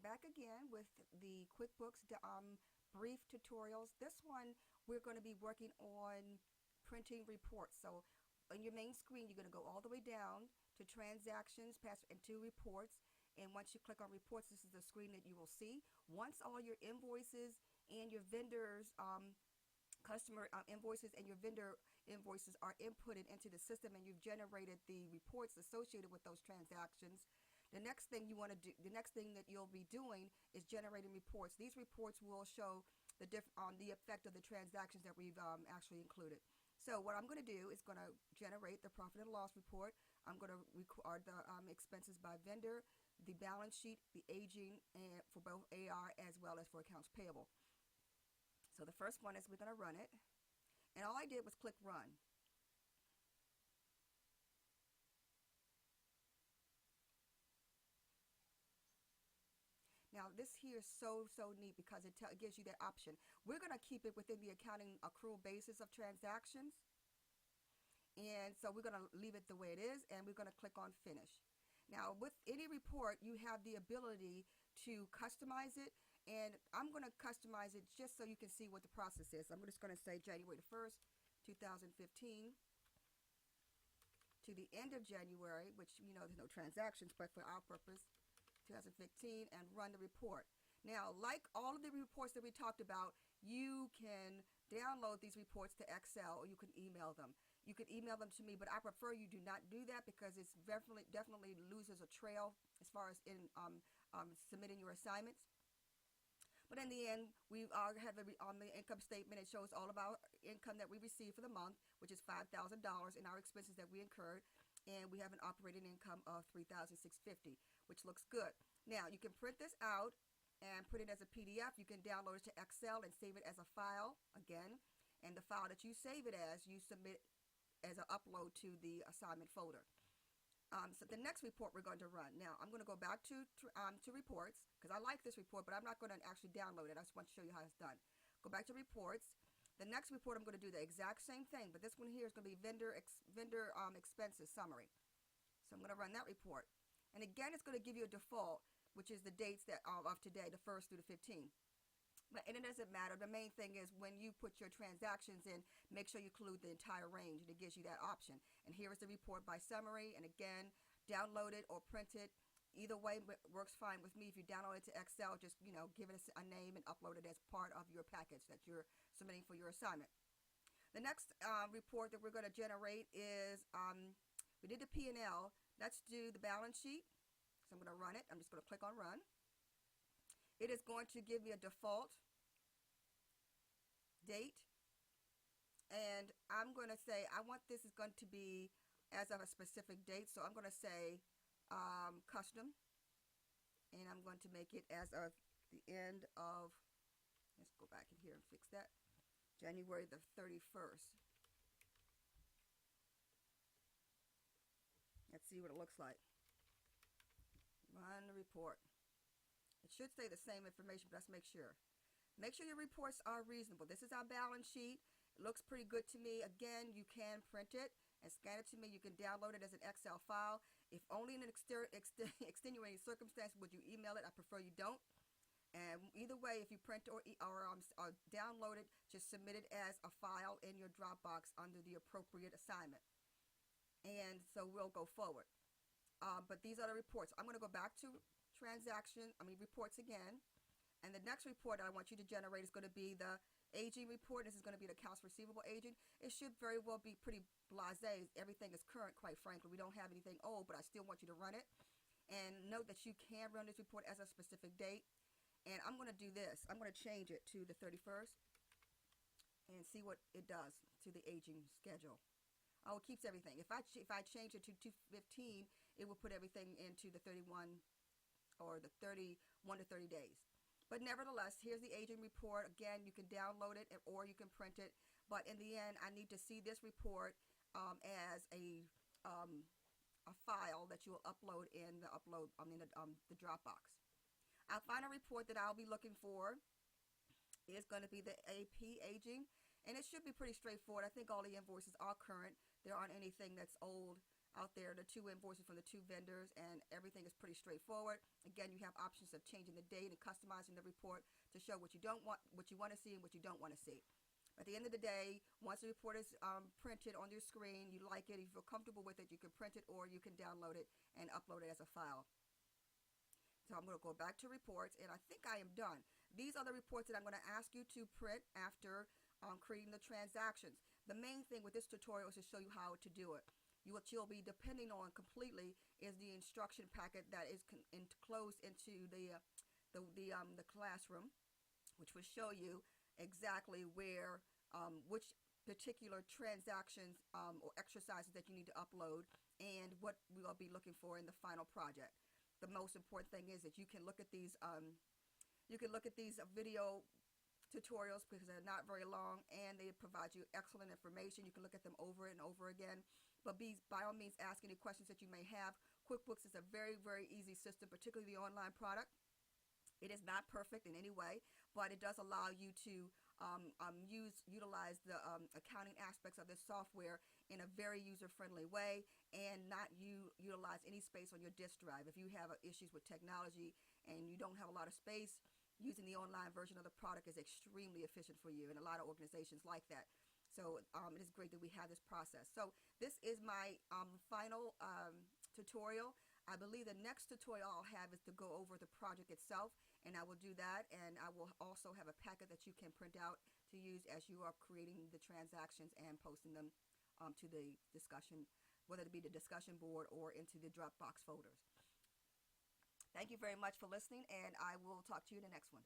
back again with the QuickBooks brief tutorials. This one we're going to be working on printing reports. So on your main screen you're going to go all the way down to transactions, pass into reports, and once you click on reports, this is the screen that you will see. Once all your invoices and your vendors customer invoices and your vendor invoices are inputted into the system and you've generated the reports associated with those transactions, the next thing you want to do, the next thing that you'll be doing is generating reports. These reports will show the effect of the transactions that we've actually included. So what I'm going to do is going to generate the profit and loss report. I'm going to record the expenses by vendor, the balance sheet, the aging, and for both AR as well as for accounts payable. So the first one is we're going to run it, and all I did was click run. Now this here is so neat because it gives you that option. We're going to keep it within the accounting accrual basis of transactions, and so we're going to leave it the way it is, and we're going to click on finish. Now with any report you have the ability to customize it, and I'm going to customize it just so you can see what the process is. I'm just going to say January the 1st 2015 to the end of January, which there's no transactions, but for our purpose 2015, and run the report. Now, like all of the reports that we talked about, you can download these reports to Excel, or you can email them. You can email them to me, but I prefer you do not do that because it's definitely loses a trail as far as in submitting your assignments. But in the end, we have on the income statement, it shows all of our income that we received for the month, which is $5,000, and our expenses that we incurred, and we have an operating income of $3,650, which looks good. Now you can print this out and put it as a PDF. You can download it to Excel and save it as a file again, and the file that you save it as, you submit as an upload to the assignment folder. So the next report we're going to run. Now I'm going to go back to reports because I like this report, but I'm not going to actually download it. I just want to show you how it's done. Go back to reports. The next report I'm going to do the exact same thing, but this one here is going to be vendor expenses summary. So I'm going to run that report, and again it's going to give you a default, which is the dates that of today, the 1st through the 15th. And it doesn't matter. The main thing is when you put your transactions in, make sure you include the entire range, and it gives you that option. And here is the report by summary, and again, download it or print it. Either way works fine with me. If you download it to Excel, just give it a name and upload it as part of your package that you're submitting for your assignment. The next report that we're going to generate is we did the P&L. Let's do the balance sheet. So I'm going to run it. I'm just going to click on run. It is going to give me a default date, and I'm going to say I want this is going to be as of a specific date, so I'm going to say custom, and I'm going to make it as of the end of, let's go back in here and fix that, January the 31st. Let's see what it looks like. Run the report. It should say the same information, but let's make sure. Make sure your reports are reasonable. This is our balance sheet. It looks pretty good to me. Again, you can print it and scan it to me. You can download it as an Excel file. If only in an extenuating circumstance would you email it. I prefer you don't. And either way, if you print or download it, just submit it as a file in your Dropbox under the appropriate assignment. And so we'll go forward. But these are the reports. I'm going to go back to reports again, and the next report I want you to generate is going to be the aging report. This is going to be the accounts receivable aging. It should very well be pretty blasé. Everything is current, quite frankly. We don't have anything old, but I still want you to run it. And note that you can run this report as a specific date. And I'm going to do this. I'm going to change it to the 31st and see what it does to the aging schedule. Oh, it keeps everything. If I change it to 215, it will put everything into the 31 or the 31 to 30 days. But nevertheless, here's the aging report. Again, you can download it or you can print it. But in the end, I need to see this report as a file that you will upload in the Dropbox. Our final report that I'll be looking for is going to be the AP aging, and it should be pretty straightforward. I think all the invoices are current. There aren't anything that's old out there, the 2 invoices from the 2 vendors, and everything is pretty straightforward. Again, you have options of changing the date and customizing the report to show what you don't want, what you want to see, and what you don't want to see. At the end of the day, once the report is printed on your screen, you like it, you feel comfortable with it, you can print it or you can download it and upload it as a file. So I'm going to go back to reports, and I think I am done. These are the reports that I'm going to ask you to print after creating the transactions. The main thing with this tutorial is to show you how to do it. What you'll be depending on completely is the instruction packet that is enclosed into the classroom, which will show you exactly where which particular transactions or exercises that you need to upload and what we will be looking for in the final project. The most important thing is that you can look at these video tutorials because they're not very long and they provide you excellent information. You can look at them over and over again. But by all means, ask any questions that you may have. QuickBooks is a very, very easy system, particularly the online product. It is not perfect in any way, but it does allow you to utilize the accounting aspects of this software in a very user-friendly way and not utilize any space on your disk drive. If you have issues with technology and you don't have a lot of space, using the online version of the product is extremely efficient for you, and a lot of organizations like that. So it is great that we have this process. So this is my final tutorial. I believe the next tutorial I'll have is to go over the project itself, and I will do that, and I will also have a packet that you can print out to use as you are creating the transactions and posting them to the discussion, whether it be the discussion board or into the Dropbox folders. Thank you very much for listening, and I will talk to you in the next one.